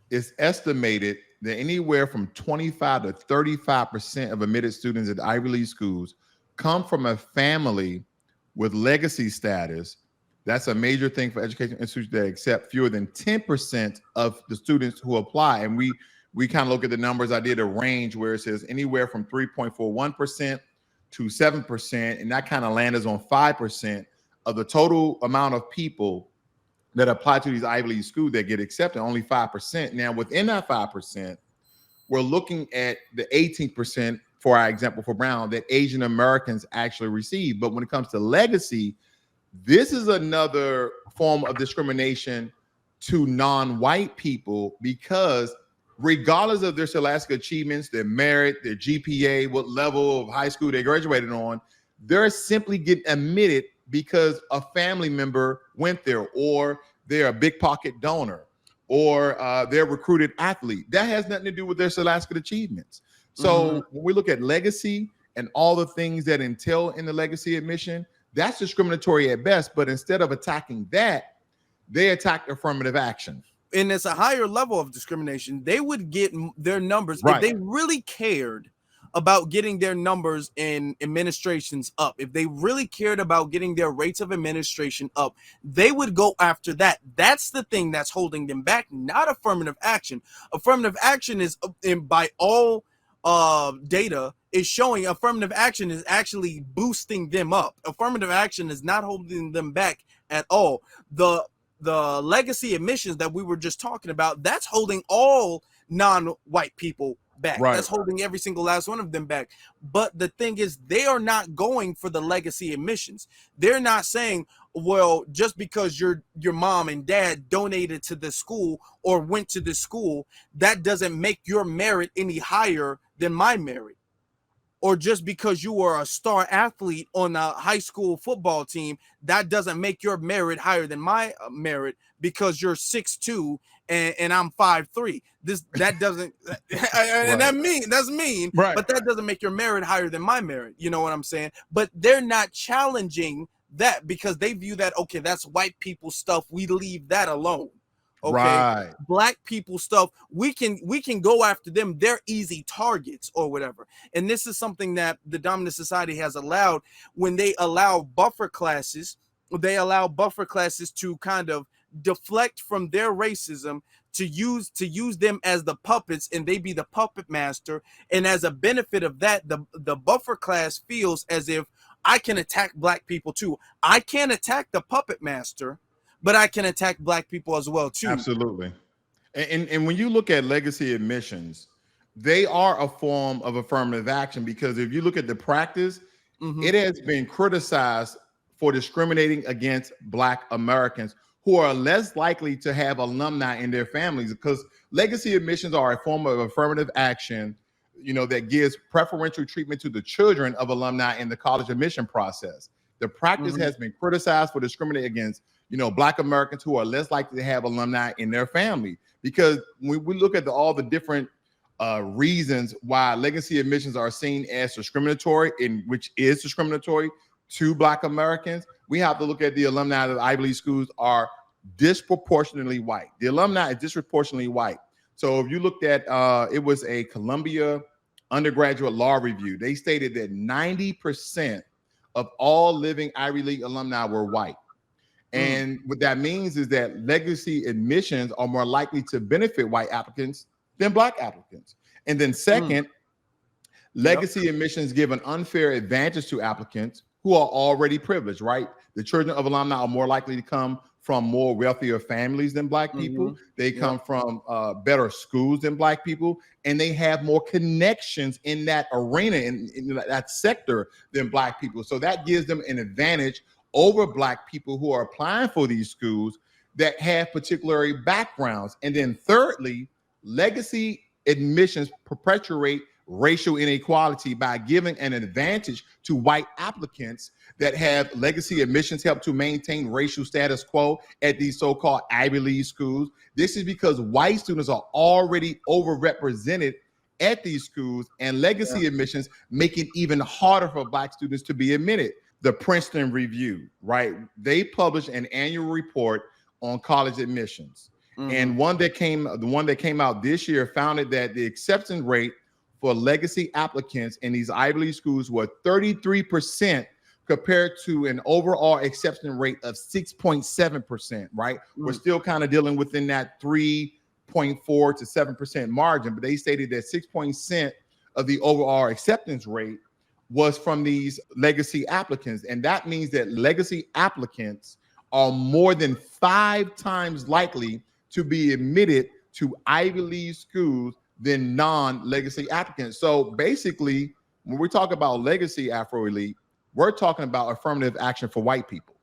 it's estimated that anywhere from 25 to 35% of admitted students at Ivy League schools come from a family with legacy status. That's a major thing for education institutions that accept fewer than 10% of the students who apply. And we kind of look at the numbers. I did a range where it says anywhere from 3.41% to 7%, and that kind of lands on 5% of the total amount of people that apply to these Ivy League schools that get accepted, only 5%. Now, within that 5%, we're looking at the 18%, for our example, for Brown, that Asian Americans actually receive. But when it comes to legacy, this is another form of discrimination to non-white people because regardless of their scholastic achievements, their merit, their GPA, what level of high school they graduated on, they're simply getting admitted because a family member went there, or they're a big pocket donor, or they're a recruited athlete. That has nothing to do with their scholastic achievements. So when we look at legacy and all the things that entail in the legacy admission, that's discriminatory at best. But instead of attacking that, they attack affirmative action. And it's a higher level of discrimination. They would get their numbers Right. if they really cared about getting their numbers in administrations up. If they really cared about getting their rates of administration up, they would go after that. That's the thing that's holding them back, not affirmative action. Affirmative action is, and by all data, is showing affirmative action is actually boosting them up. Affirmative action is not holding them back at all. The legacy admissions that we were just talking about, that's holding all non-white people back. Right. That's holding every single last one of them back. But the thing is, they are not going for the legacy admissions. They're not saying, well, just because your mom and dad donated to the school or went to the school, that doesn't make your merit any higher than my merit. Or just because you were a star athlete on a high school football team, that doesn't make your merit higher than my merit because you're 6'2" and I'm 5'3". That doesn't, and that's mean, Right. but that doesn't make your merit higher than my merit. You know what I'm saying? But they're not challenging that because they view that, okay, that's white people stuff. We leave that alone. Okay, Right. Black people stuff, we can go after them. They're easy targets or whatever. And this is something that the dominant society has allowed. When they allow buffer classes, to kind of deflect from their racism, to use them as the puppets, and they be the puppet master. And as a benefit of that, the buffer class feels as if I can attack Black people too. I can't attack the puppet master, but I can attack Black people as well too. Absolutely. And when you look at legacy admissions, they are a form of affirmative action because if you look at the practice, it has been criticized for discriminating against Black Americans who are less likely to have alumni in their families, because legacy admissions are a form of affirmative action, that gives preferential treatment to the children of alumni in the college admission process. The practice has been criticized for discriminating against Black Americans who are less likely to have alumni in their family. Because when we look at all the different reasons why legacy admissions are seen as discriminatory, which is discriminatory to Black Americans, we have to look at the alumni of the Ivy League schools are disproportionately white. The alumni is disproportionately white. So if you looked at, it was a Columbia undergraduate law review. They stated that 90% of all living Ivy League alumni were white. And what that means is that legacy admissions are more likely to benefit white applicants than Black applicants. And then second, legacy admissions give an unfair advantage to applicants who are already privileged, right? The children of alumni are more likely to come from more wealthier families than Black people. They come from better schools than Black people, and they have more connections in that arena, in that sector than Black people. So that gives them an advantage over Black people who are applying for these schools that have particular backgrounds. And then thirdly, legacy admissions perpetuate racial inequality by giving an advantage to white applicants that have legacy admissions help to maintain racial status quo at these so-called Ivy League schools. This is because white students are already overrepresented at these schools, and legacy admissions make it even harder for Black students to be admitted. The Princeton Review, right? They publish an annual report on college admissions. And the one that came out this year found that the acceptance rate for legacy applicants in these Ivy League schools was 33% compared to an overall acceptance rate of 6.7%, right? We're still kind of dealing within that 3.4 to 7% margin, but they stated that 6% of the overall acceptance rate was from these legacy applicants. And that means that legacy applicants are more than 5 times likely to be admitted to Ivy League schools than non-legacy applicants. So basically, when we talk about legacy Afro Elite, we're talking about affirmative action for white people.